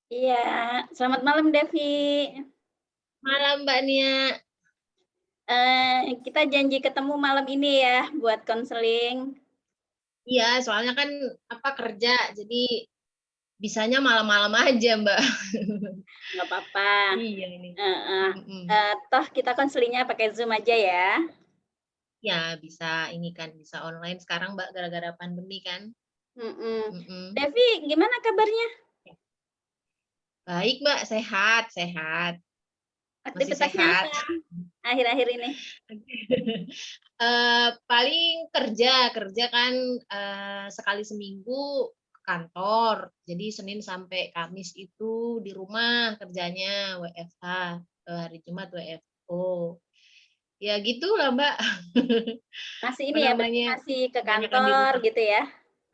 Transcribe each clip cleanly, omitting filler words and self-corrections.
Iya, selamat malam Devi. Malam Mbak Nia. Kita janji ketemu malam ini ya buat konseling. Iya, soalnya kan kerja, jadi bisanya malam-malam aja Mbak. Nggak apa-apa. Iya ini. Heeh. Mm-mm. Toh kita konselingnya pakai Zoom aja ya. Ya bisa ini kan bisa online sekarang Mbak gara-gara pandemi kan. Mhm. Mm-mm. Devi, gimana kabarnya? Baik Mbak, sehat, sehat, masih Aktivitasnya sehat. apa akhir-akhir ini? Paling kerja, kerja kan sekali seminggu ke kantor. Jadi Senin sampai Kamis itu di rumah kerjanya WFH, hari Jumat WFO. Ya gitulah Mbak. Masih Apa ini ya, berarti namanya? masih ke Kebanyakan di kantor rumah. gitu ya?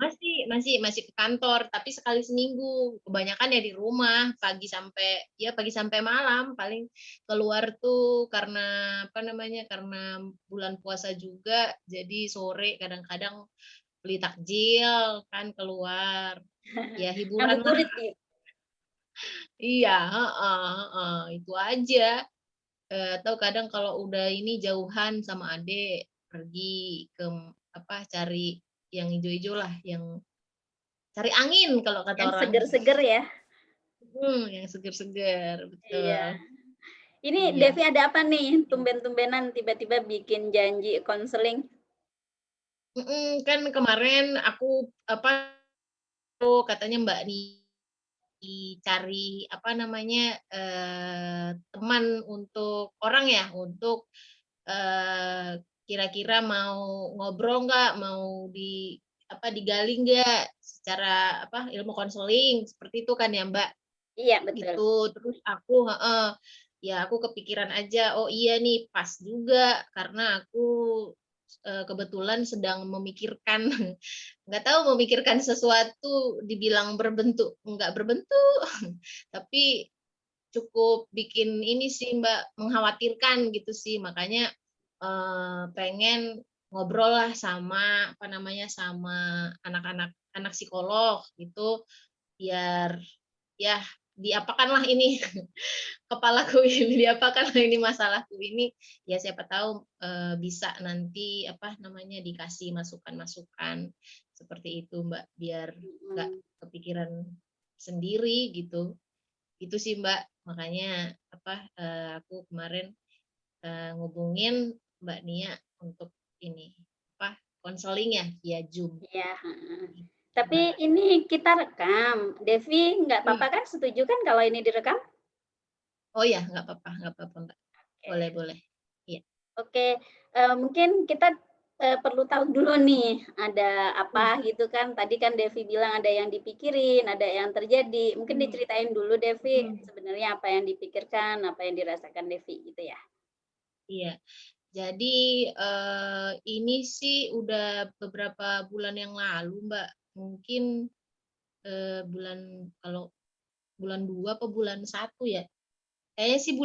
Masih ke kantor, tapi sekali seminggu. Kebanyakan ya di rumah, pagi sampai malam. Paling keluar tuh karena karena bulan puasa juga, jadi sore kadang-kadang beli takjil kan keluar. Ya hiburan lah. Ngabuburit nih? Iya, heeh, heeh, itu aja. Atau kadang kalau udah ini jauhan sama adik pergi ke cari yang hijau-hijau lah, yang cari angin kalau kata Yang orang. seger-seger ya? Yang seger-seger, Iya. betul. Ini Iya. Devi ada apa nih? Tumben-tumbenan tiba-tiba bikin janji konseling. Kan kemarin aku tuh katanya Mbak cari teman untuk orang ya, untuk kira-kira mau ngobrol nggak, mau digali nggak secara ilmu konseling seperti itu kan ya Mbak. Iya, betul. Gitu, terus aku kepikiran aja, oh iya nih pas juga karena aku kebetulan sedang memikirkan, nggak tahu memikirkan sesuatu, dibilang berbentuk, nggak berbentuk, tapi cukup bikin ini sih Mbak, mengkhawatirkan gitu sih, makanya pengen ngobrol lah sama sama anak psikolog gitu, biar ya diapakanlah ini kepalaku ini, diapakanlah ini masalahku ini, ya siapa tahu bisa nanti dikasih masukan-masukan seperti itu Mbak, biar nggak Mhm. kepikiran sendiri gitu. Itu sih Mbak, makanya aku kemarin ngubungin Mbak Nia untuk ini konseling ya via Zoom. Iya, heeh. Gitu, Tapi Mbak. ini kita rekam. Devi nggak Hmm. apa-apa kan, setuju kan kalau ini direkam? Oh ya, nggak apa-apa Mbak. Boleh, Oke. boleh. Iya. Oke, mungkin kita, perlu tahu dulu nih, ada apa Hmm. gitu kan. Tadi kan Devi bilang ada yang dipikirin, ada yang terjadi. Mungkin Hmm. diceritain dulu Devi, Hmm. sebenarnya apa yang dipikirkan, apa yang dirasakan Devi gitu ya? Iya. Jadi ini sih udah beberapa bulan yang lalu, Mbak. Mungkin kalau bulan 2 apa bulan 1 ya? Kayaknya sih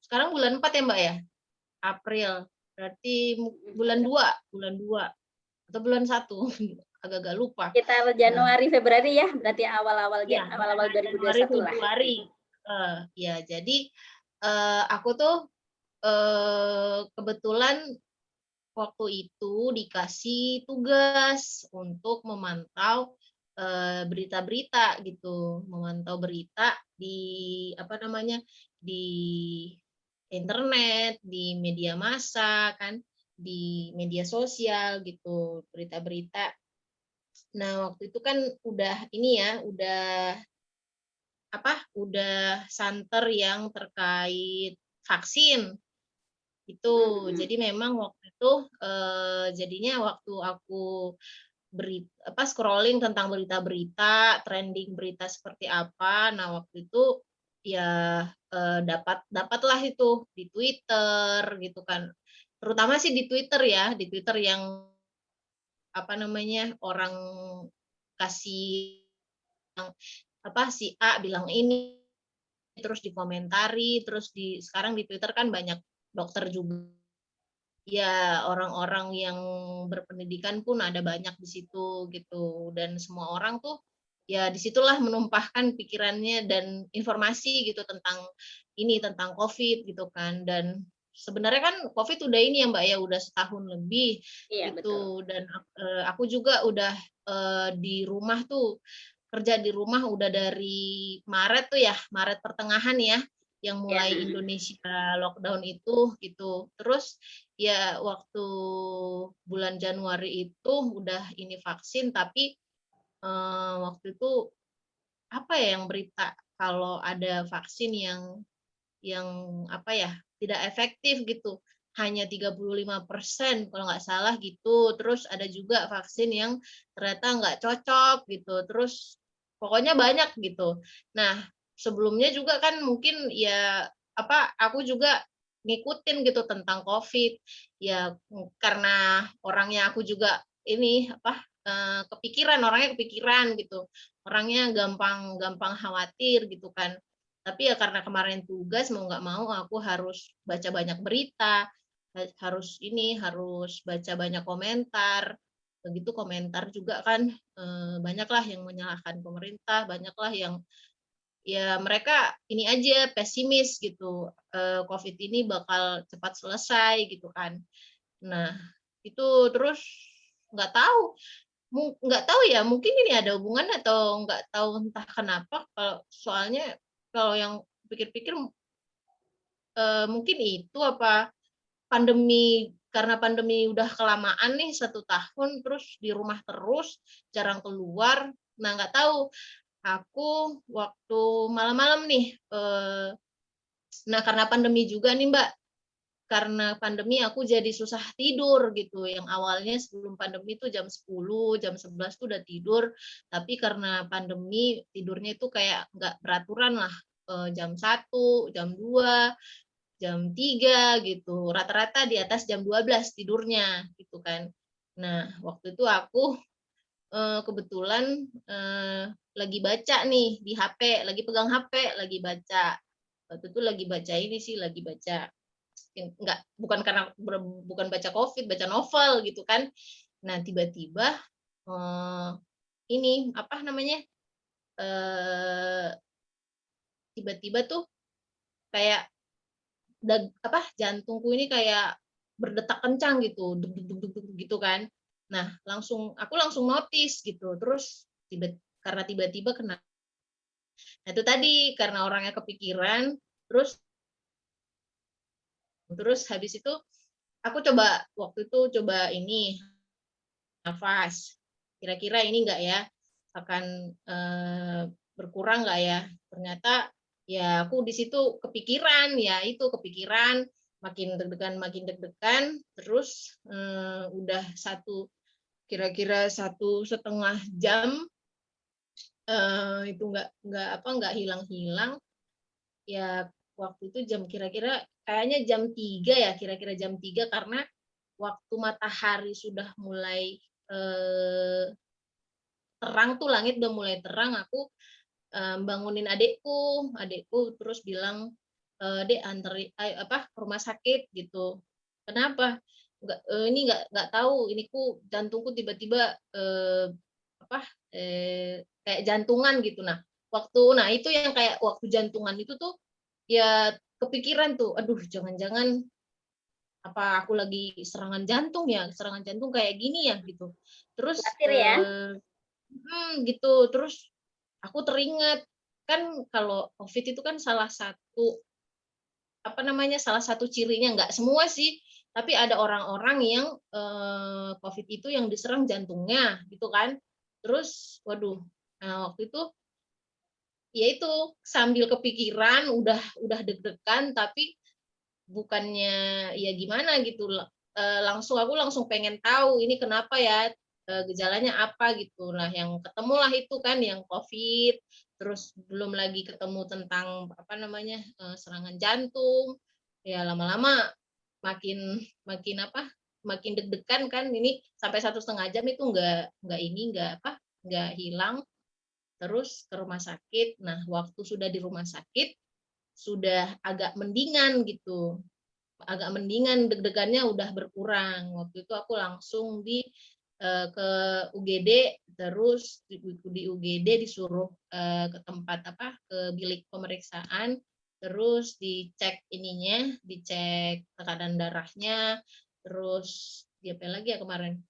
sekarang bulan 4 ya, Mbak ya? April. Berarti Mhm, April. bulan 2 atau bulan 1 agak-agak lupa. Sekitar Nah, Januari, Februari ya, berarti awal-awal iya, awal-awal Januari, 2021 lah. Februari. Ya, jadi aku tuh kebetulan waktu itu dikasih tugas untuk memantau berita-berita gitu, memantau berita di internet, di media massa kan, di media sosial gitu, berita-berita. Nah, waktu itu kan udah ini ya, udah santer yang terkait vaksin. Itu, Mhm. jadi memang waktu itu, jadinya waktu aku scrolling tentang berita-berita, trending berita seperti apa, nah waktu itu ya, dapatlah itu di Twitter gitu kan. Terutama sih di Twitter ya, di Twitter yang orang kasih si A bilang ini, terus dikomentari, terus sekarang di Twitter kan banyak dokter juga. Ya, orang-orang yang berpendidikan pun ada banyak di situ gitu, dan semua orang tuh ya disitulah menumpahkan pikirannya dan informasi gitu tentang ini, tentang COVID gitu kan. Dan sebenarnya kan COVID udah ini ya Mbak ya, udah setahun lebih Iya, betul. gitu. Dan aku juga udah di rumah tuh, kerja di rumah udah dari Maret tuh ya, Maret pertengahan ya, yang Ya, mulai Indonesia lockdown itu gitu. Terus ya waktu bulan Januari itu udah ini vaksin, tapi waktu itu apa ya yang berita kalau ada vaksin yang apa ya, tidak efektif gitu, hanya 35% kalau nggak salah gitu. Terus ada juga vaksin yang ternyata nggak cocok gitu, terus pokoknya banyak gitu. Nah, sebelumnya juga kan mungkin ya, apa, aku juga ngikutin gitu tentang COVID, ya karena orangnya aku juga ini, apa, kepikiran, orangnya kepikiran gitu, orangnya gampang gampang khawatir gitu kan. Tapi ya karena kemarin tugas mau nggak mau aku harus baca banyak berita, harus ini, harus baca banyak komentar. Begitu komentar juga kan, banyaklah yang menyalahkan pemerintah, banyaklah yang ya mereka ini aja pesimis gitu, COVID ini bakal cepat selesai gitu kan. Nah, itu terus nggak tahu, nggak tahu ya, mungkin ini ada hubungan atau nggak tahu entah kenapa, kalau soalnya kalau yang pikir-pikir, mungkin itu apa pandemi, karena pandemi udah kelamaan nih 1 tahun, terus di rumah terus, jarang keluar. Nah, nggak tahu, aku waktu malam-malam nih, nah karena pandemi juga nih Mbak, karena pandemi aku jadi susah tidur gitu, yang awalnya sebelum pandemi itu jam 10, jam 11 tuh udah tidur, tapi karena pandemi tidurnya itu kayak nggak beraturan lah, jam 1, jam 2, jam 3 gitu, rata-rata di atas jam 12 tidurnya gitu kan. Nah, waktu itu aku, kebetulan, lagi baca nih di HP, lagi pegang HP, lagi baca. Waktu itu lagi baca ini sih, lagi baca enggak, bukan karena bukan baca COVID, baca novel gitu kan. Nah, tiba-tiba, eee, ini, apa namanya, eee, tiba-tiba tuh kayak apa, jantungku ini kayak berdetak kencang gitu, dug dug dug dug dug gitu kan. Nah, aku langsung notice gitu, terus karena tiba-tiba kena, nah itu tadi, karena orangnya kepikiran, terus terus habis itu aku coba, waktu itu coba ini, nafas, kira-kira ini enggak ya, akan, berkurang nggak ya? Ternyata ya aku di situ kepikiran, ya itu kepikiran, makin deg-degan, terus, udah kira-kira 1,5 jam, itu nggak hilang-hilang, ya waktu itu kira-kira kayaknya jam 3 ya, kira-kira jam 3 karena waktu matahari sudah mulai, eee, terang tuh, langit udah mulai terang, aku bangunin adikku terus bilang, "Dek apa, ke rumah sakit," gitu. "Kenapa?" Ini nggak tahu, jantungku tiba-tiba, apa, kayak jantungan," gitu. Nah itu yang kayak waktu jantungan itu tuh, ya kepikiran tuh, "Aduh, jangan-jangan apa aku lagi serangan jantung ya? Serangan jantung kayak gini ya?" Gitu. Terus, khawatir ya? gitu. Terus aku teringat, kan kalau COVID itu kan salah satu, apa namanya, salah satu cirinya, nggak semua sih, tapi ada orang-orang yang, COVID itu yang diserang jantungnya, gitu kan. Terus, waduh, nah waktu itu, ya itu, sambil kepikiran, udah deg-degan, tapi bukannya ya gimana gitu, aku langsung pengen tahu ini kenapa ya, gejalanya apa gitu. Nah, yang ketemulah itu kan yang COVID, terus belum lagi ketemu tentang apa namanya, serangan jantung. Ya lama-lama makin makin apa, makin deg-degan kan, ini sampai 1,5 jam itu nggak apa, nggak hilang. Terus ke rumah sakit. Nah, waktu sudah di rumah sakit, sudah agak mendingan gitu. Agak mendingan, deg-degannya udah berkurang. Waktu itu aku langsung ke UGD, terus di UGD disuruh ke tempat ke bilik pemeriksaan, terus dicek ininya, dicek tekanan darahnya, terus di apa lagi ya kemarin?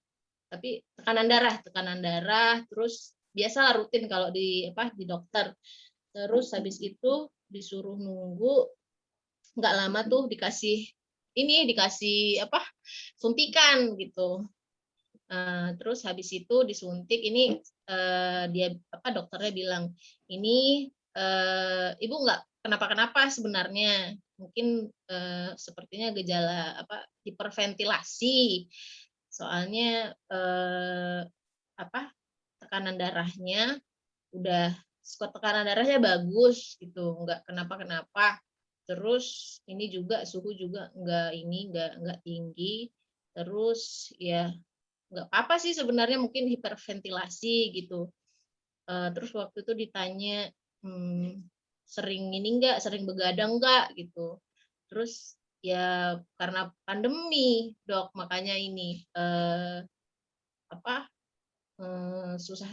Tapi tekanan darah, terus biasa rutin kalau di dokter. Terus habis itu disuruh nunggu, nggak lama tuh dikasih suntikan gitu. Terus habis itu disuntik ini, dokternya bilang ini ibu nggak kenapa-kenapa sebenarnya, mungkin sepertinya gejala hiperventilasi, soalnya tekanan darahnya udah skor tekanan darahnya bagus gitu, nggak kenapa-kenapa. Terus ini juga suhu juga nggak tinggi. Terus ya nggak apa-apa sih sebenarnya, mungkin hiperventilasi gitu. Terus waktu itu ditanya, sering begadang nggak gitu. Terus ya karena pandemi dok, makanya ini susah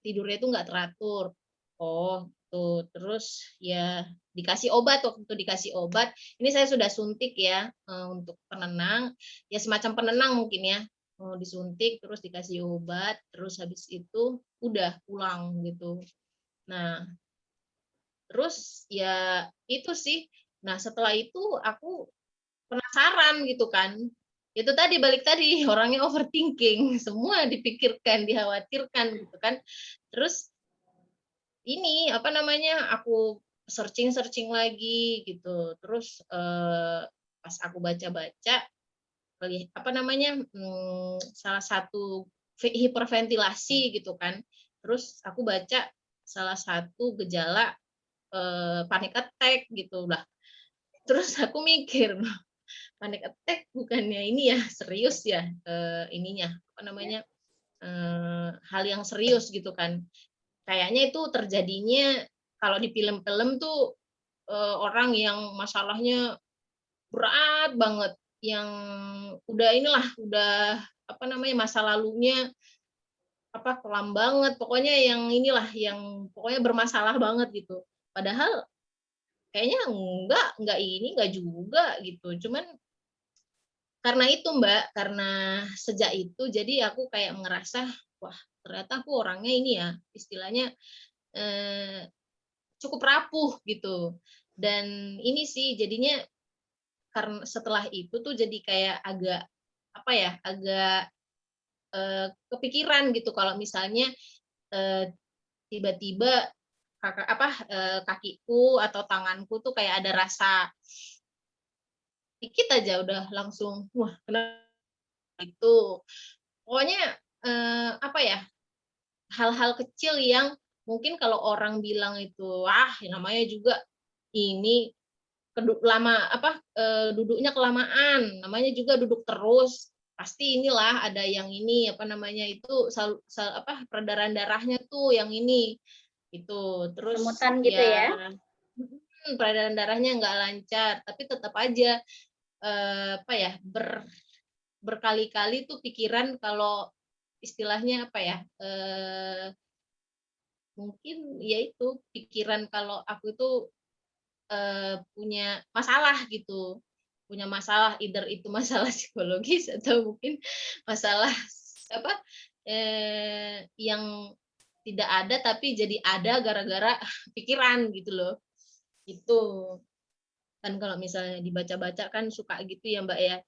tidurnya itu nggak teratur. Oh tuh, terus ya dikasih obat, waktu itu dikasih obat. Ini saya sudah suntik ya, untuk penenang, ya semacam penenang mungkin ya. Disuntik terus dikasih obat, terus habis itu udah pulang gitu. Nah, terus ya itu sih. Nah, setelah itu aku penasaran gitu kan. Itu tadi, balik tadi, orangnya overthinking, semua dipikirkan, dikhawatirkan gitu kan. Terus ini aku searching lagi gitu. Terus pas aku baca-baca, salah satu hiperventilasi gitu kan. Terus aku baca salah satu gejala panic attack gitu lah. Terus aku mikir, panic attack bukannya ini ya serius ya, ininya hal yang serius gitu kan. Kayaknya itu terjadinya kalau di film-film tuh orang yang masalahnya berat banget, yang udah masa lalunya kelam banget, pokoknya yang inilah, yang pokoknya bermasalah banget gitu. Padahal kayaknya enggak juga gitu. Cuman karena itu Mbak, karena sejak itu jadi aku kayak ngerasa, wah ternyata aku orangnya ini ya, istilahnya cukup rapuh gitu. Dan ini sih jadinya karena setelah itu tuh jadi kayak agak agak kepikiran gitu kalau misalnya tiba-tiba kakiku atau tanganku tuh kayak ada rasa dikit aja udah langsung wah kenapa itu. Pokoknya hal-hal kecil yang mungkin kalau orang bilang itu namanya juga ini duduknya kelamaan, namanya juga duduk terus, pasti inilah ada yang ini itu peredaran darahnya tuh yang ini itu. Terus Semutan gitu ya? ya peredaran darahnya nggak lancar, tapi tetap aja berkali-kali tuh pikiran kalau istilahnya mungkin ya itu pikiran kalau aku itu punya masalah gitu, punya masalah, either itu masalah psikologis atau mungkin masalah yang tidak ada tapi jadi ada gara-gara pikiran gitu loh. Itu kan kalau misalnya dibaca-baca kan suka gitu ya Mbak ya,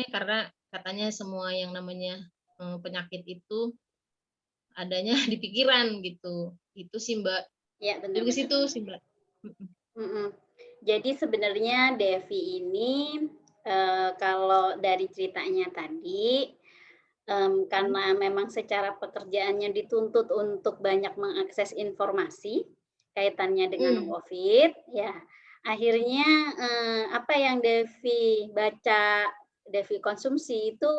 karena katanya semua yang namanya penyakit itu adanya di pikiran gitu. Itu sih Mbak. Ya, Jadi benar ke benar situ benar. sih Mbak. Jadi sebenarnya Devi ini kalau dari ceritanya tadi, karena memang secara pekerjaannya dituntut untuk banyak mengakses informasi kaitannya dengan Mhm. COVID, ya akhirnya apa yang Devi baca, Devi konsumsi itu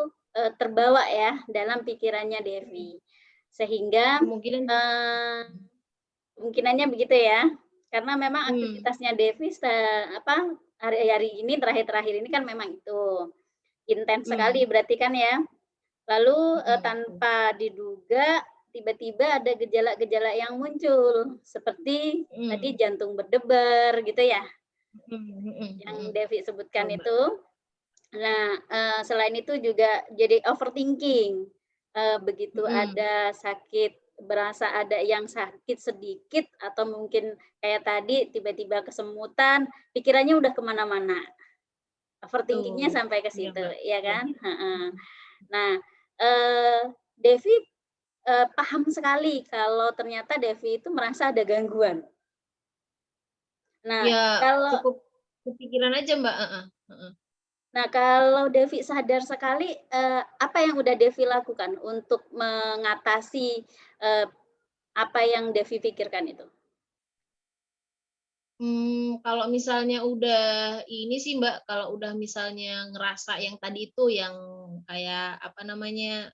terbawa ya dalam pikirannya Devi, sehingga Kemungkinan kemungkinannya begitu ya, karena memang mhm, aktivitasnya Devi hari-hari ini, terakhir-terakhir ini kan memang itu. intens sekali Mhm. berarti kan ya? Lalu, Betul. tanpa diduga tiba-tiba ada gejala-gejala yang muncul, seperti tadi Mhm. jantung berdebar gitu ya, Mhm mhm yang mhm. Devi Betul, sebutkan Mbak. itu. Nah, selain itu juga jadi overthinking, begitu Mhm. ada sakit, berasa ada yang sakit sedikit atau mungkin kayak tadi tiba-tiba kesemutan, pikirannya udah ke mana-mana, overthinking-nya Betul. sampai ke Iya, situ, Mbak. iya Iya. kan? Heeh. Mhm. Nah, Devi, paham sekali kalau ternyata Devi itu merasa ada gangguan. Nah, Ya kalau cukup kepikiran aja, Mbak, heeh heeh. Nah, kalau Devi sadar sekali, apa yang udah Devi lakukan untuk mengatasi, eee, apa yang Devi pikirkan itu? Kalau misalnya udah ini sih, Mbak, kalau udah misalnya ngerasa yang tadi itu, yang kayak apa namanya,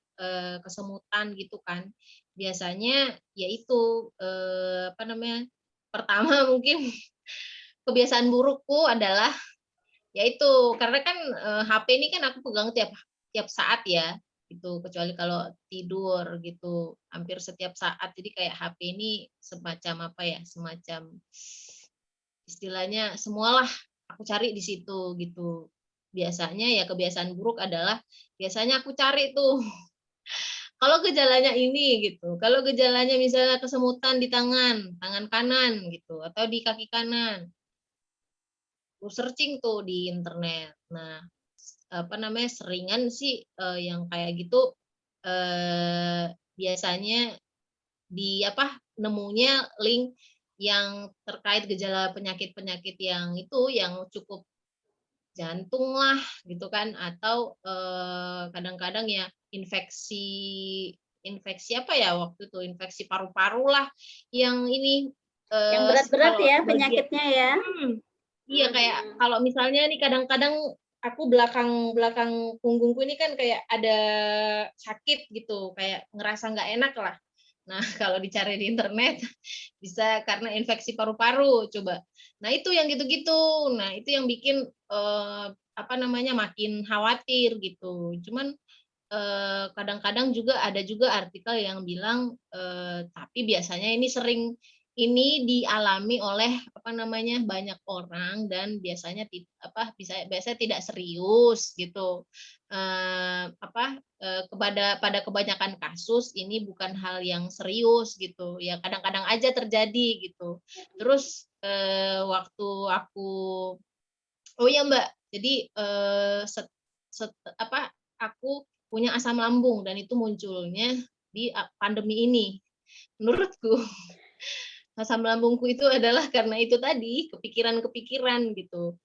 kesemutan gitu kan, biasanya ya itu, apa namanya, pertama mungkin kebiasaan burukku adalah ya itu, karena kan, HP ini kan aku pegang tiap tiap saat ya, gitu, kecuali kalau tidur gitu, hampir setiap saat. Jadi kayak HP ini semacam apa ya, semacam istilahnya semualah aku cari di situ gitu. Biasanya ya kebiasaan buruk adalah biasanya aku cari tuh kalau gejalanya ini gitu, kalau gejalanya misalnya kesemutan di tangan, tangan kanan gitu, atau di kaki kanan, aku searching tuh di internet. Nah, apa namanya, seringan sih, yang kayak gitu, biasanya di apa, nemunya link yang terkait gejala penyakit-penyakit yang itu, yang cukup jantung lah gitu kan, atau, kadang-kadang ya infeksi infeksi apa ya waktu itu, infeksi paru-paru lah yang ini, Yang berat-berat kalau ya bagian penyakitnya ya? iya, Mhm kayak mhm. kalau misalnya nih kadang-kadang aku belakang belakang punggungku ini kan kayak ada sakit gitu, kayak ngerasa nggak enak lah. Nah, kalau dicari di internet bisa karena infeksi paru-paru coba. Nah, itu yang gitu-gitu. Nah, itu yang bikin, apa namanya, makin khawatir gitu. Cuman, kadang-kadang juga ada juga artikel yang bilang, tapi biasanya ini sering ini dialami oleh, apa namanya, banyak orang dan biasanya biasanya tidak serius gitu. Apa, pada kebanyakan kasus ini bukan hal yang serius gitu, ya kadang-kadang aja terjadi gitu. Terus, waktu aku oh iya, Mbak, jadi, set set apa, aku punya asam lambung dan itu munculnya di pandemi ini. Menurutku asam lambungku itu adalah karena itu tadi, kepikiran-kepikiran gitu.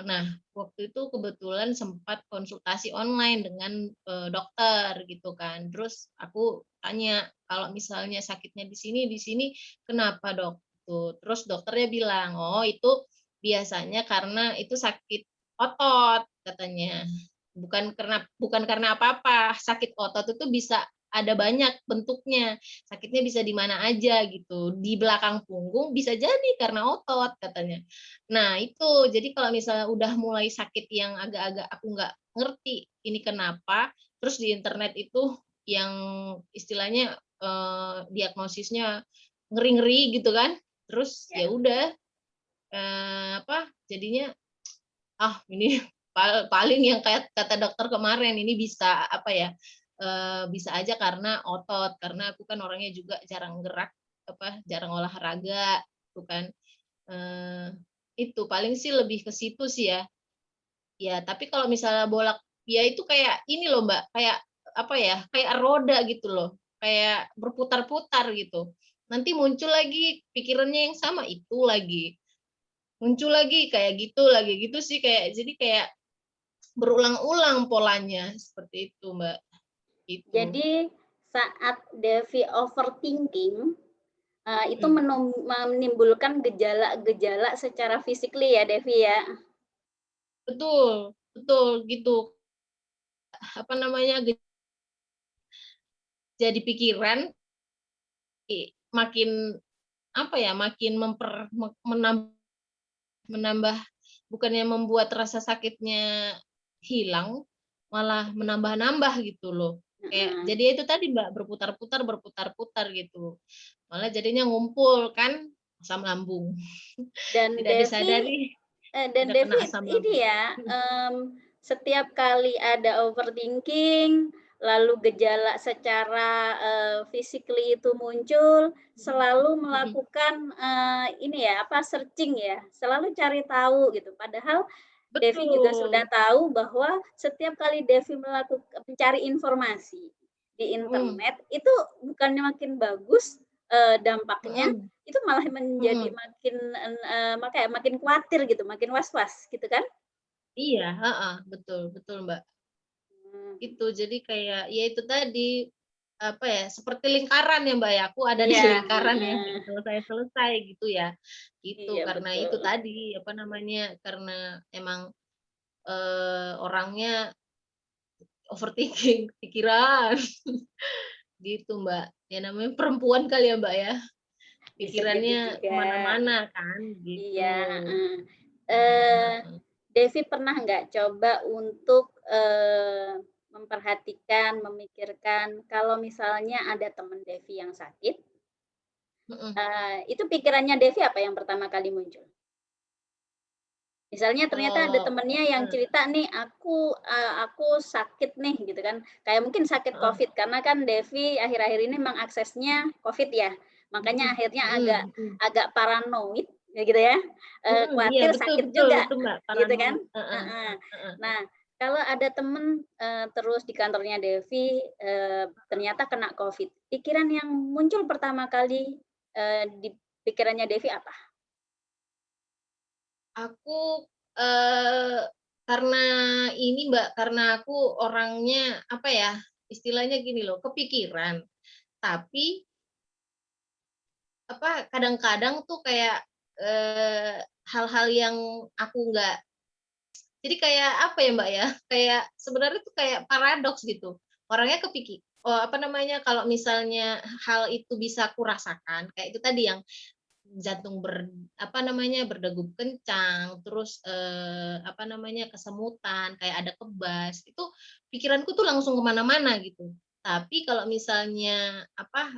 Nah, waktu itu kebetulan sempat konsultasi online dengan, dokter gitu kan. Terus aku tanya, "Kalau misalnya sakitnya di sini, kenapa Dok?" Tuh, terus dokternya bilang, "Oh itu biasanya karena itu sakit otot," katanya. Bukan karena apa-apa, sakit otot itu bisa ada banyak bentuknya. Sakitnya bisa di mana aja gitu, di belakang punggung bisa jadi karena otot katanya. Nah itu, jadi kalau misalnya udah mulai sakit yang agak-agak aku nggak ngerti ini kenapa, terus di internet itu yang istilahnya, diagnosisnya ngeri-ngeri gitu kan, terus Ya. ya udah, apa, jadinya, ah ini paling yang kayak kata dokter kemarin, ini bisa apa ya, bisa aja karena otot, karena aku kan orangnya juga jarang gerak, apa, jarang olahraga, gitu kan. Eee, itu paling sih lebih ke situ sih ya. Ya, tapi kalau misalnya ya itu kayak ini loh Mbak, kayak apa ya, kayak roda gitu loh, kayak berputar-putar gitu. Nanti muncul lagi pikirannya yang sama, itu lagi, muncul lagi, kayak gitu sih, jadi kayak berulang-ulang polanya, seperti itu, Mbak, gitu. Jadi saat Devi overthinking, itu Mhm, menimbulkan gejala-gejala secara physically ya Devi ya? betul betul, gitu. Apa namanya, jadi pikiran makin, apa ya, makin menambah bukannya membuat rasa sakitnya hilang, malah menambah-nambah gitu loh. Kayak Heeh. jadi itu tadi Mbak, berputar-putar gitu. Malah jadinya ngumpul kan asam lambung. Dan Tidak Devi disadari Dan udah kena Devi asam ini lambung. ya, setiap kali ada overthinking, lalu gejala secara, physically itu muncul, selalu Mhm, melakukan, ini ya, apa, searching ya, selalu cari tahu gitu. Padahal Devi juga sudah betul, tahu bahwa setiap kali Devi mencari informasi di mhm, internet, itu bukannya makin bagus, dampaknya, mhm, itu malah menjadi mhm. makin, makanya makin kuatir gitu, makin was-was gitu kan? Iya, heeh, betul betul, Mbak. Mmm, Itu, jadi kayak, ya itu tadi, apa ya, seperti lingkaran ya, Mbak, ya, aku ada di iya, lingkaran yang heeh, nggak selesai-selesai gitu ya. Gitu, iya karena itu betul. tadi, apa namanya, karena emang, orangnya overthinking, pikiran, gitu, Mbak. Ya namanya perempuan kali ya, Mbak, ya, Bisa jadi pikirannya ke juga. mana-mana kan, Iya, gitu. heeh. Heeh heeh. Devi pernah nggak coba untuk, memperhatikan, memikirkan kalau misalnya ada teman Devi yang sakit, Mhm. itu pikirannya Devi apa yang pertama kali muncul? Misalnya ternyata ada Kalau temennya yang heeh cerita nih, "Aku sakit nih," gitu kan, kayak mungkin sakit heeh. Covid karena kan Devi akhir-akhir ini mengaksesnya Covid ya, makanya Mhm akhirnya mhm agak mhm. agak paranoid ya gitu ya, Mhm, iya kuatir betul sakit betul juga, betul, Mbak, gitu kan? paranoid. Heeh Heeh. heeh heeh Nah, heeh. kalau ada temen, terus di kantornya Devi, ternyata kena Covid, pikiran yang muncul pertama kali, di pikirannya Devi apa? Aku, karena ini, Mbak, karena aku orangnya, apa ya, istilahnya gini loh, kepikiran, tapi, apa, kadang-kadang tuh kayak, hal-hal yang aku nggak, jadi kayak apa ya, Mbak, ya, kayak sebenarnya tuh kayak paradoks gitu. Orangnya apa namanya, kalau misalnya hal itu bisa kurasakan, kayak itu tadi yang jantung apa namanya, berdegup kencang, terus, apa namanya, kesemutan, kayak ada kebas, itu pikiranku tuh langsung ke mana-mana gitu. Tapi kalau misalnya apa,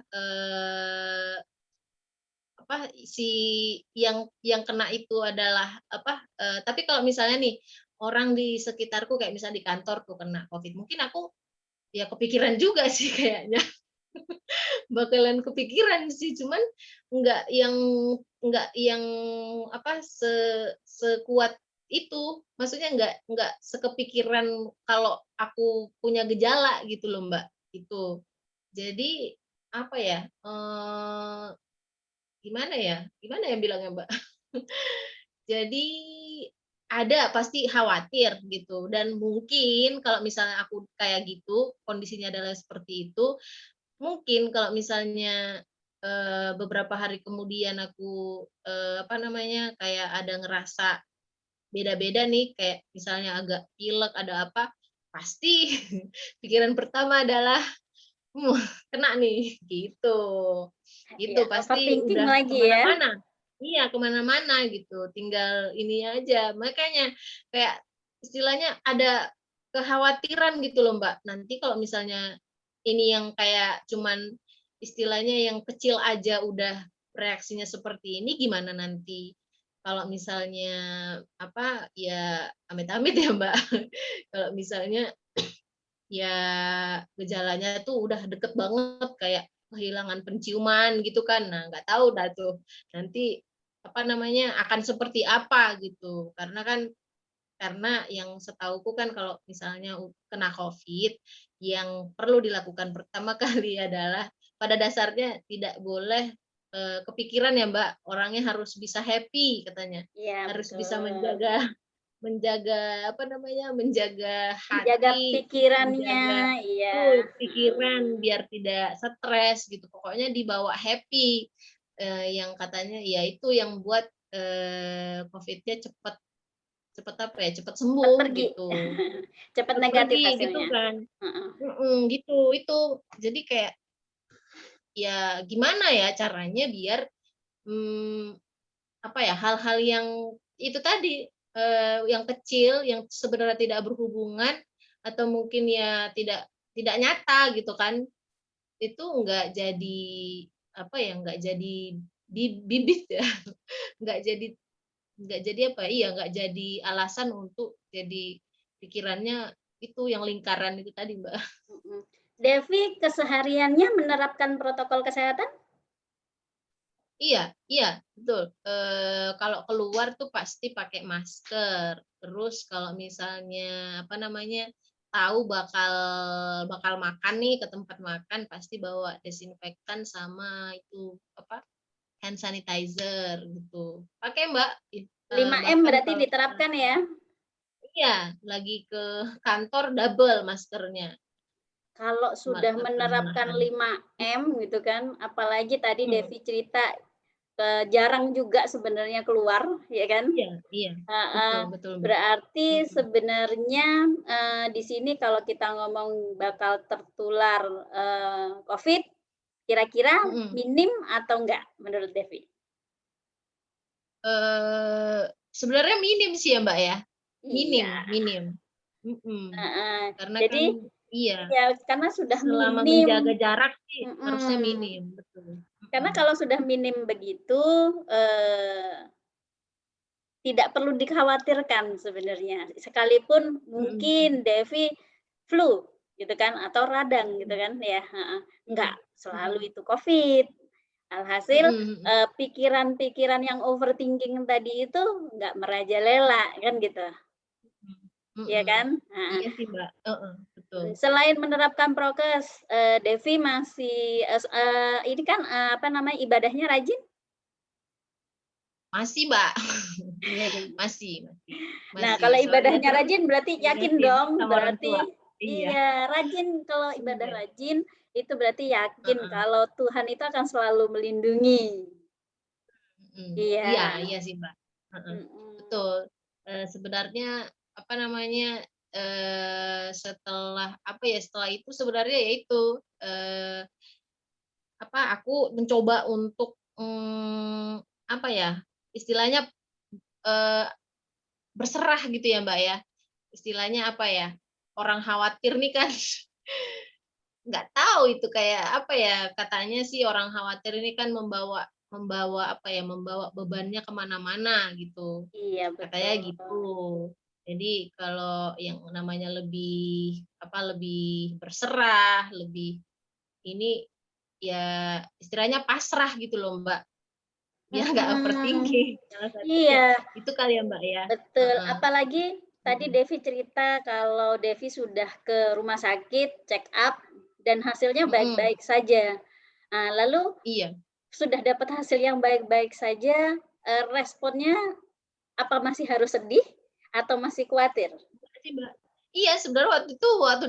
apa, si yang kena itu adalah apa, tapi kalau misalnya nih, orang di sekitarku kayak misalnya di kantorku kena Covid, mungkin aku ya kepikiran juga sih kayaknya. Bakalan kepikiran sih, cuman nggak yang nggak yang apa, sekuat itu. Maksudnya nggak sekepikiran kalau aku punya gejala gitu loh, Mbak, gitu. Jadi, apa ya, gimana ya bilangnya, Mbak? Jadi, ada pasti khawatir gitu, dan mungkin kalau misalnya aku kayak gitu, kondisinya adalah seperti itu, mungkin kalau misalnya, beberapa hari kemudian aku, apa namanya, kayak ada ngerasa beda-beda nih, kayak misalnya agak pilek, ada apa, pasti pikiran pertama adalah, "Wah, kena nih," gitu. Gitu, Ya pasti overthinking udah ke lagi ya? mana-mana. Iya, ke mana-mana gitu, tinggal ini aja. Makanya kayak istilahnya ada kekhawatiran gitu loh, Mbak. Nanti kalau misalnya ini yang kayak cuman istilahnya yang kecil aja udah reaksinya seperti ini, gimana nanti kalau misalnya apa, ya amit-amit ya, Mbak, kalau misalnya ya gejalanya tuh udah deket banget kayak kehilangan penciuman gitu kan. Nah, nggak tahu dah tuh nanti, apa namanya, akan seperti apa gitu. Karena yang setahuku kan kalau misalnya kena Covid, yang perlu dilakukan pertama kali adalah pada dasarnya tidak boleh, kepikiran ya, Mbak, orangnya harus bisa happy katanya, Iya harus bisa betul. menjaga menjaga apa namanya, menjaga Menjaga hati, pikirannya, menjaga iya, pikiran biar tidak stres gitu, pokoknya dibawa happy, yang katanya ya itu yang buat, Covid-nya cepet cepet apa ya, cepet cepat sembuh pergi, gitu, cepat cepet negatif pergi gitu hasilnya. kan. Heeh. Mhm, gitu, itu. Jadi kayak, ya gimana ya caranya biar, mmm, apa ya, hal-hal yang itu tadi, yang kecil, yang sebenarnya tidak berhubungan, atau mungkin ya tidak nyata gitu kan, itu nggak jadi, apa ya, nggak jadi bibit ya, nggak jadi apa, iya, nggak jadi alasan untuk jadi pikirannya itu yang lingkaran itu tadi, Mbak. Mhm. Devi kesehariannya menerapkan protokol kesehatan? Iya iya, betul, kalau keluar tuh pasti pakai masker, terus kalau misalnya, apa namanya, tahu bakal bakal makan nih ke tempat makan pasti bawa desinfektan sama itu, apa, hand sanitizer gitu. Pakai Mbak, 5M bahkan berarti kalau diterapkan ya? iya, lagi ke kantor double maskernya, Kalau sudah atau menerapkan menahan. 5M gitu kan, apalagi tadi Mhm, Devi cerita, jarang juga sebenarnya keluar, ya kan? iya iya, Heeh, betul betul Mbak, berarti mhm. sebenarnya, di sini kalau kita ngomong bakal tertular, Covid, kira-kira Mhm, minim atau enggak menurut Devi? sebenarnya minim sih ya, Mbak, ya, minim Iya, minim, mhm, heeh. karena kan Jadi iya, ya karena sudah selama menjaga minim jarak sih harusnya mhm, minim, betul, karena mhm, kalau sudah minim begitu, tidak perlu dikhawatirkan sebenarnya, sekalipun mhm mhm, mungkin Devi flu gitu kan atau radang gitu mhm kan ya, heeh, enggak mhm mhm, selalu itu Covid. Alhasil, mhm mhm, pikiran-pikiran yang overthinking tadi itu enggak merajalela kan gitu, mhm iya mhm. kan? Heeh, Iya sih, Mbak, heeh, betul. selain menerapkan prokes, Devi masih, ini kan, apa namanya, ibadahnya rajin? Masih, Mbak, masih masih Nah, masih, kalau soalnya ibadahnya terus rajin berarti yakin diingetin dong, sama orang tua. berarti Iya iya, rajin kalau ibadah iya, rajin itu berarti yakin heeh, kalau Tuhan itu akan selalu melindungi. mhm. Iya Iya, iya sih, Mbak, heeh, mhm, betul. Sebenarnya, apa namanya, setelah apa ya, setelah itu sebenarnya ya itu, apa, aku mencoba untuk, apa ya, istilahnya, eee, berserah gitu ya, Mbak, ya. Istilahnya apa ya, orang khawatir nih kan nggak tahu itu kayak apa ya, katanya sih orang khawatir ini kan membawa membawa apa ya, membawa bebannya ke mana-mana gitu, iya katanya betul. gitu. Jadi kalau yang namanya lebih apa, lebih berserah, lebih ini, ya istilahnya pasrah gitu loh, Mbak, biar nggak Mhm, overthinking salah satunya, iya. itu kali ya, Mbak, ya? Betul, Heeh, apalagi tadi mhm Devi cerita kalau Devi sudah ke rumah sakit, check up, dan hasilnya mhm, baik-baik saja. Nah, lalu iya. sudah dapat hasil yang baik-baik saja, responnya apa masih harus sedih atau masih khawatir? Enggak sih, Mbak. Iya, sebenarnya waktu itu waktu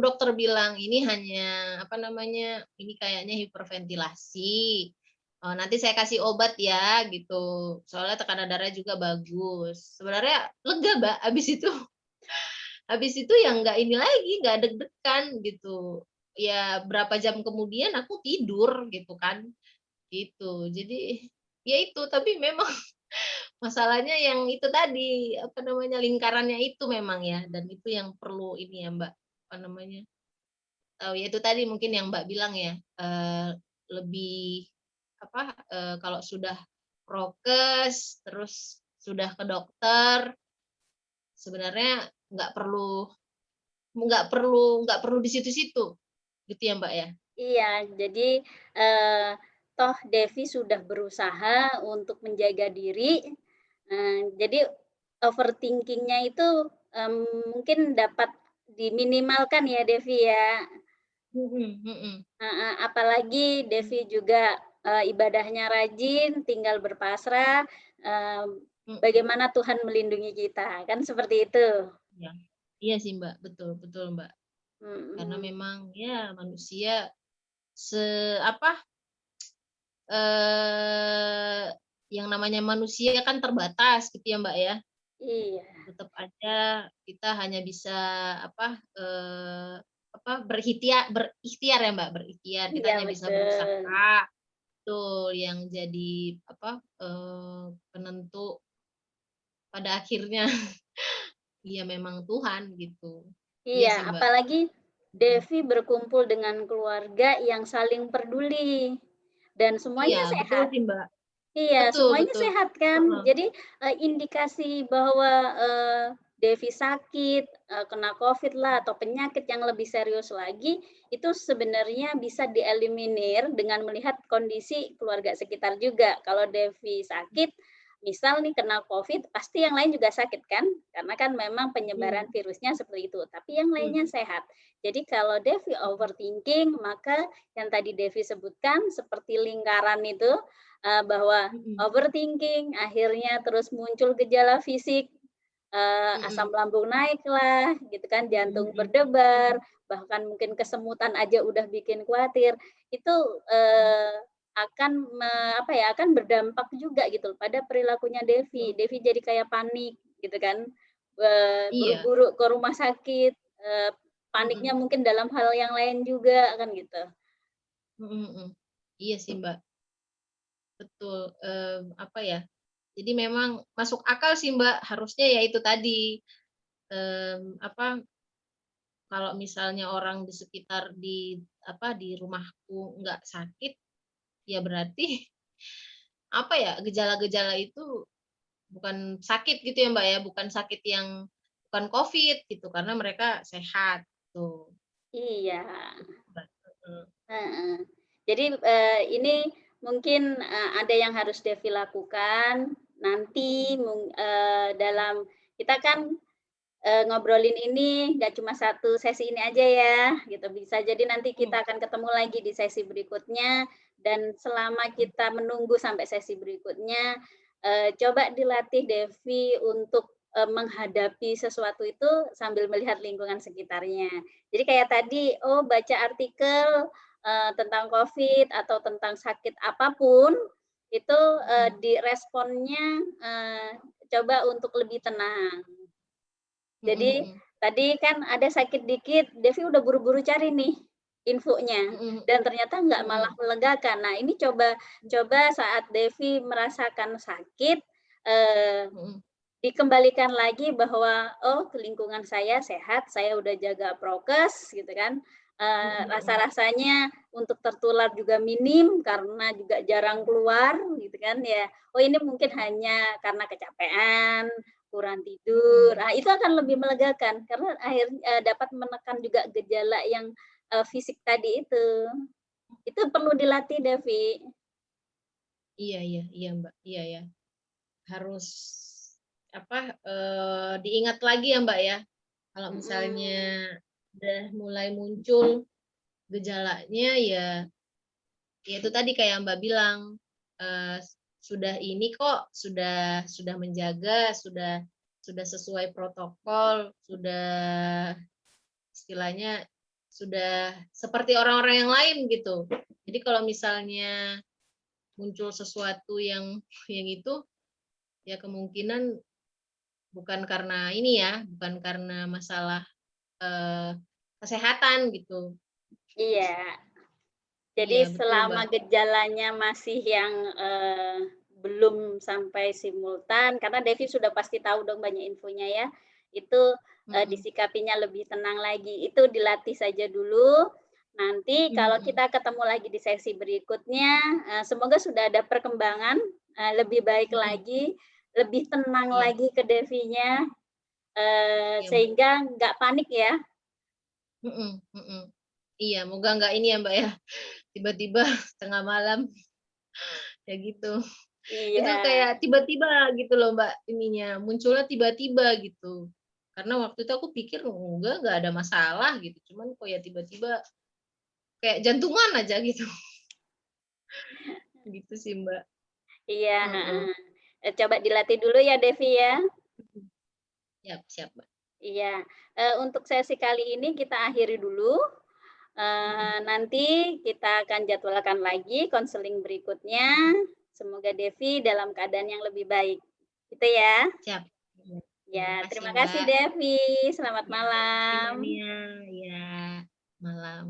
dokter bilang, "Ini hanya, apa namanya, ini kayaknya hiperventilasi, nanti saya kasih obat ya," gitu. Soalnya tekanan darah juga bagus. Sebenarnya lega, Mbak, habis itu ya nggak ini lagi, nggak deg-degan gitu. Ya berapa jam kemudian aku tidur gitu kan, gitu. Jadi, ya itu, tapi memang masalahnya yang itu tadi, apa namanya, lingkarannya itu memang ya, dan itu yang perlu ini ya, Mbak, apa namanya, ya itu tadi mungkin yang Mbak bilang ya, lebih apa, kalau sudah prokes, terus sudah ke dokter, sebenarnya nggak perlu di situ-situ, gitu ya, Mbak, ya? Iya, jadi, toh Devi sudah berusaha untuk menjaga diri, jadi overthinking-nya itu, mungkin dapat diminimalkan ya, Devi, ya. Mhm mhm Heeh, apalagi Devi juga, ibadahnya rajin, tinggal berpasrah, mhm, bagaimana Tuhan melindungi kita, kan seperti itu. iya. Iya sih, Mbak, betul betul, Mbak. Karena Mhm. memang ya manusia se apa, eee, yang namanya manusia kan terbatas gitu ya, Mbak, ya. Iya, Tetap aja kita hanya bisa apa, berikhtiar ya, Mbak, berikhtiar. Kita iya hanya bisa betul. berusaha, betul, yang jadi apa, penentu pada akhirnya ya memang Tuhan gitu. Iya Iya, sih, Mbak. apalagi Mhm. Devi berkumpul dengan keluarga yang saling peduli dan Iya, semuanya betul sehat. sih, Mbak. Iya, Betul semuanya betul. sehat kan. Heeh. Jadi, indikasi bahwa, Devi sakit, kena Covid lah atau penyakit yang lebih serius lagi, itu sebenarnya bisa dieliminir dengan melihat kondisi keluarga sekitar juga. Kalau Devi sakit, misal nih kena Covid, pasti yang lain juga sakit kan? Karena kan memang Iya. penyebaran virusnya seperti itu, tapi yang Betul. lainnya sehat. Jadi kalau Devi Mhm. overthinking, maka yang tadi Devi sebutkan seperti lingkaran itu, bahwa Mhm. overthinking akhirnya terus muncul gejala fisik, asam Mhm. lambung naiklah gitu kan, Mhm jantung mhm. berdebar, Mhm. bahkan mungkin kesemutan aja udah bikin khawatir. Itu, Mhm. akan apa ya, akan berdampak juga gitu loh pada perilakunya Devi. Heeh. Devi jadi kayak panik gitu kan, Iya. buru-buru ke rumah sakit, paniknya Mhm. mungkin dalam hal yang lain juga kan gitu. Mhm mhm. Iya sih, Mbak, betul, apa ya, jadi memang masuk akal sih, Mbak, harusnya ya itu tadi, apa, kalau misalnya orang di sekitar apa, di rumahku nggak sakit, ya berarti, apa ya, gejala-gejala itu bukan sakit gitu ya, Mbak, ya, bukan sakit yang bukan Covid gitu, karena mereka sehat, tuh. Iya. Gitu, Mbak, mhm. Heeh. Jadi, ini mungkin, ada yang harus Devi lakukan nanti Mhm. dalam kita kan, ngobrolin ini nggak cuma satu sesi ini aja ya, gitu. Bisa jadi nanti Mhm. kita akan ketemu lagi di sesi berikutnya dan selama Mhm. kita menunggu sampai sesi berikutnya, coba dilatih Devi untuk, menghadapi sesuatu itu sambil melihat lingkungan sekitarnya. Jadi kayak tadi, oh baca artikel, tentang Covid atau tentang sakit apapun, itu, Mhm. diresponnya, coba untuk lebih tenang. Mhm Jadi mhm. tadi kan ada sakit dikit, Devi udah buru-buru cari nih infonya Mhm dan ternyata nggak malah mhm. melegakan. Nah ini coba Mhm. coba saat Devi merasakan sakit, eee, Mhm. dikembalikan lagi bahwa, "Oh, ke lingkungan saya sehat, saya udah jaga prokes," gitu kan, Mhm mhm. rasa-rasanya untuk tertular juga minim karena juga jarang keluar gitu kan ya. Oh, ini mungkin hanya karena kecapean, kurang tidur, Mhm. itu akan lebih melegakan karena dapat menekan juga gejala yang, fisik tadi itu. Itu perlu dilatih, Devi. Iya iya iya, Mbak, iya ya. Harus, apa, diingat lagi ya, Mbak, ya, kalau misalnya Mhm. udah mulai muncul gejalanya ya itu tadi kayak Mbak bilang, sudah ini kok, sudah menjaga, sudah sesuai protokol, sudah istilahnya sudah seperti orang-orang yang lain gitu. Jadi kalau misalnya muncul sesuatu yang yang itu, ya kemungkinan bukan karena ini ya, bukan karena masalah, eee, kesehatan gitu. Iya. Iya Jadi betul, selama Mbak. gejalanya masih yang, belum sampai simultan, karena Devi sudah pasti tahu dong banyak infonya ya, itu, Mhm. disikapinya lebih tenang lagi, itu dilatih saja dulu. Nanti Mhm kalau mhm. kita ketemu lagi di sesi berikutnya, semoga sudah ada perkembangan, lebih baik Mhm. lagi, lebih tenang Iya lagi ke Devinya, iya, Mbak. sehingga nggak panik ya. Mhm mhm. Iya, moga nggak ini ya, Mbak, ya, tiba-tiba tengah malam kayak gitu. Itu Iya. kayak tiba-tiba gitu loh, Mbak, ininya, munculnya tiba-tiba gitu. Karena waktu itu aku pikir, nggak ada masalah gitu, cuman kok ya tiba-tiba kayak jantungan aja gitu. Gitu sih, Mbak. Iya, heeh. Heeh. Coba dilatih dulu ya, Devi, ya. Mhm. Siap siap, Mbak. Iya, untuk sesi kali ini kita akhiri dulu, Mhm. nanti kita akan jadwalkan lagi konseling berikutnya. Mhm. Semoga Devi dalam keadaan yang lebih baik, gitu ya. Siap. Iya. Ya, Terima kasih, terima kasih, Mbak. Devi. Selamat Ya, makasih Mbak malam. Mia. Ya, malam.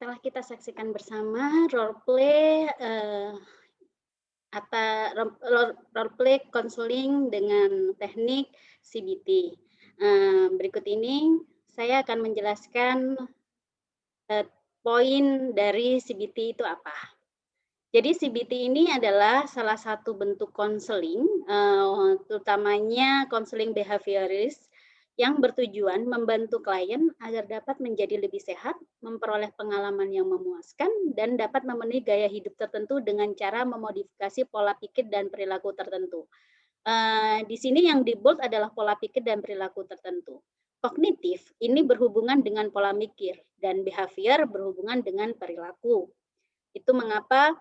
Setelah kita saksikan bersama role play role play konseling dengan teknik CBT. Berikut ini saya akan menjelaskan poin dari CBT itu apa. Jadi CBT ini adalah salah satu bentuk konseling, terutamanya konseling behavioris yang bertujuan membantu klien agar dapat menjadi lebih sehat, memperoleh pengalaman yang memuaskan, dan dapat memenuhi gaya hidup tertentu dengan cara memodifikasi pola pikir dan perilaku tertentu. Di sini yang di bold adalah pola pikir dan perilaku tertentu. Kognitif ini berhubungan dengan pola mikir dan behavior berhubungan dengan perilaku. Itu mengapa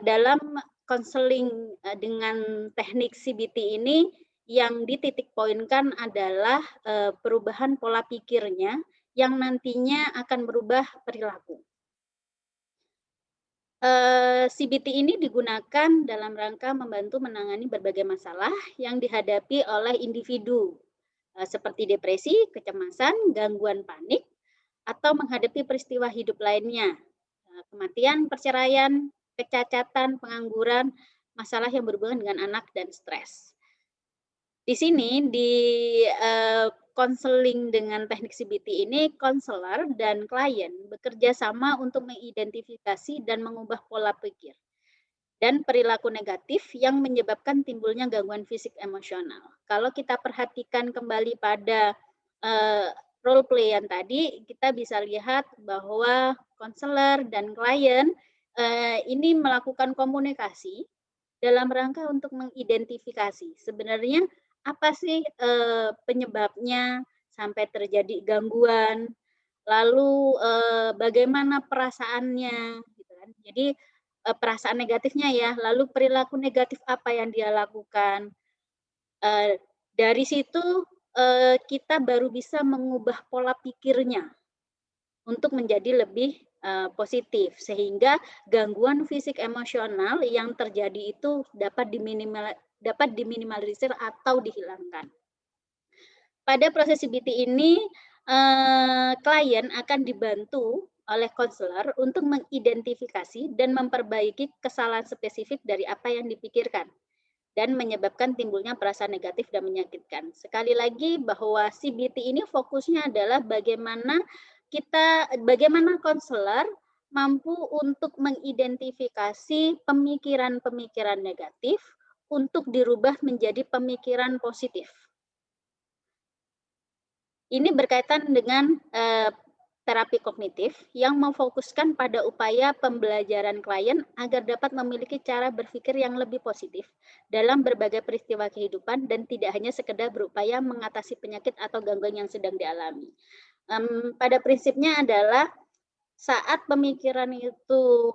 dalam konseling dengan teknik CBT ini yang dititik poinkan adalah perubahan pola pikirnya yang nantinya akan merubah perilaku. CBT ini digunakan dalam rangka membantu menangani berbagai masalah yang dihadapi oleh individu, seperti depresi, kecemasan, gangguan panik, atau menghadapi peristiwa hidup lainnya, kematian, perceraian, kecacatan, pengangguran, masalah yang berhubungan dengan anak, dan stres. Di sini di konseling dengan teknik CBT ini, konselor dan klien bekerja sama untuk mengidentifikasi dan mengubah pola pikir dan perilaku negatif yang menyebabkan timbulnya gangguan fisik emosional. Kalau kita perhatikan kembali pada role play yang tadi, kita bisa lihat bahwa konselor dan klien ini melakukan komunikasi dalam rangka untuk mengidentifikasi sebenarnya apa sih penyebabnya sampai terjadi gangguan, lalu bagaimana perasaannya, gitu kan. Jadi perasaan negatifnya ya, lalu perilaku negatif apa yang dia lakukan. Dari situ kita baru bisa mengubah pola pikirnya untuk menjadi lebih positif, sehingga gangguan fisik emosional yang terjadi itu dapat diminimalisir atau dihilangkan. Pada proses CBT ini, klien akan dibantu oleh konselor untuk mengidentifikasi dan memperbaiki kesalahan spesifik dari apa yang dipikirkan dan menyebabkan timbulnya perasaan negatif dan menyakitkan. Sekali lagi bahwa CBT ini fokusnya adalah bagaimana konselor mampu untuk mengidentifikasi pemikiran-pemikiran negatif untuk dirubah menjadi pemikiran positif. Ini berkaitan dengan terapi kognitif yang memfokuskan pada upaya pembelajaran klien agar dapat memiliki cara berpikir yang lebih positif dalam berbagai peristiwa kehidupan dan tidak hanya sekedar berupaya mengatasi penyakit atau gangguan yang sedang dialami. Pada prinsipnya adalah saat pemikiran itu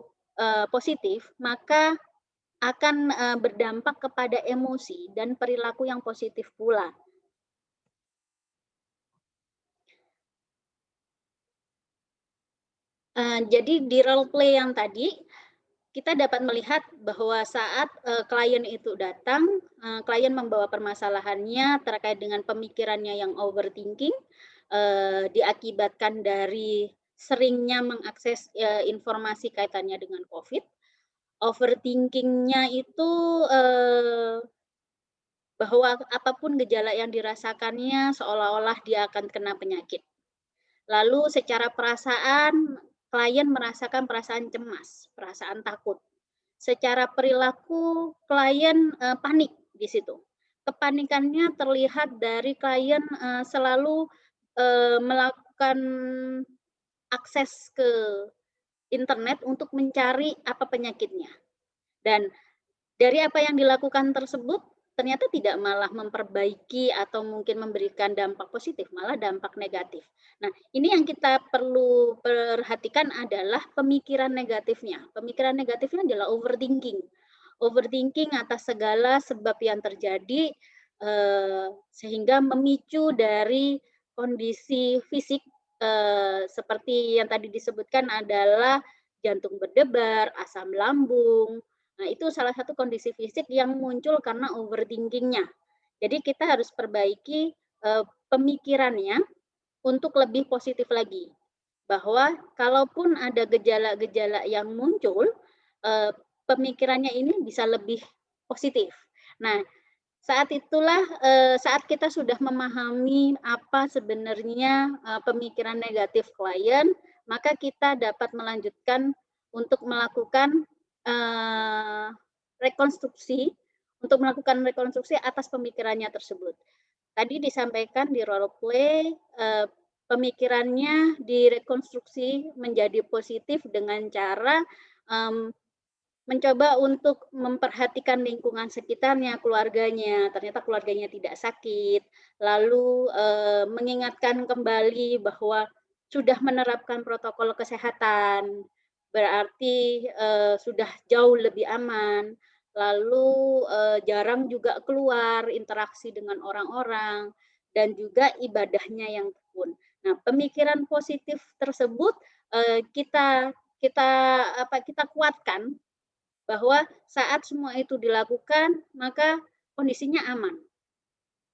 positif, maka akan berdampak kepada emosi dan perilaku yang positif pula. Jadi di role play yang tadi, kita dapat melihat bahwa saat klien itu datang, klien membawa permasalahannya terkait dengan pemikirannya yang overthinking, diakibatkan dari seringnya mengakses informasi kaitannya dengan COVID. Overthinking-nya itu bahwa apapun gejala yang dirasakannya seolah-olah dia akan kena penyakit. Lalu secara perasaan, klien merasakan perasaan cemas, perasaan takut. Secara perilaku, klien panik di situ. Kepanikannya terlihat dari klien selalu melakukan akses ke internet untuk mencari apa penyakitnya. Dan dari apa yang dilakukan tersebut, ternyata tidak malah memperbaiki atau mungkin memberikan dampak positif, malah dampak negatif. Nah, ini yang kita perlu perhatikan adalah pemikiran negatifnya. Pemikiran negatifnya adalah overthinking. Overthinking atas segala sebab yang terjadi, sehingga memicu dari kondisi fisik, seperti yang tadi disebutkan adalah jantung berdebar, asam lambung. Nah, itu salah satu kondisi fisik yang muncul karena overthinking-nya. Jadi kita harus perbaiki pemikirannya untuk lebih positif lagi. bahwa kalaupun ada gejala-gejala yang muncul, eee, pemikirannya ini bisa lebih positif. Nah, saat kita sudah memahami apa sebenarnya, pemikiran negatif klien, maka kita dapat melanjutkan untuk melakukan, eee, rekonstruksi atas pemikirannya tersebut. Tadi disampaikan di role play, pemikirannya direkonstruksi menjadi positif dengan cara, mmm, mencoba untuk memperhatikan lingkungan sekitarnya, keluarganya, ternyata keluarganya tidak sakit, lalu, mengingatkan kembali bahwa sudah menerapkan protokol kesehatan, berarti, sudah jauh lebih aman, lalu, jarang juga keluar, interaksi dengan orang-orang, dan juga ibadahnya yang tekun. Nah, pemikiran positif tersebut, kita kita kita kuatkan bahwa saat semua itu dilakukan, maka kondisinya aman,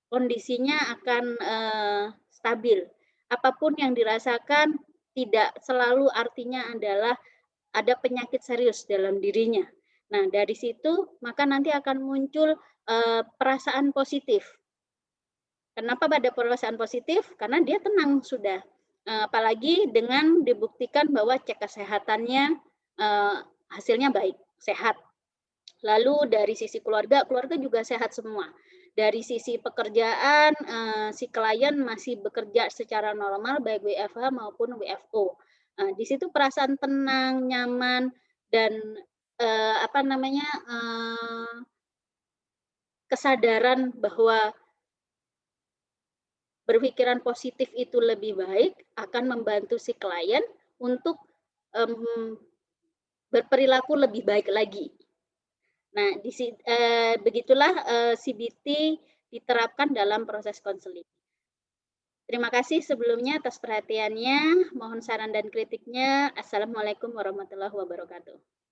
kondisinya akan, stabil. Apapun yang dirasakan tidak selalu artinya adalah ada penyakit serius dalam dirinya. Nah, dari situ maka nanti akan muncul, perasaan positif. Kenapa pada perasaan positif? Karena dia tenang sudah, apalagi dengan dibuktikan bahwa cek kesehatannya, eee, hasilnya baik, sehat. Lalu dari sisi keluarga, keluarga juga sehat semua. Dari sisi pekerjaan, si klien masih bekerja secara normal baik WFH maupun WFO. Di situ perasaan tenang, nyaman, dan, apa namanya, kesadaran bahwa berpikiran positif itu lebih baik akan membantu si klien untuk, mmm, berperilaku lebih baik lagi. Nah, begitulah, CBT diterapkan dalam proses konseling. Terima kasih sebelumnya atas perhatiannya, mohon saran dan kritiknya. Assalamualaikum warahmatullahi wabarakatuh.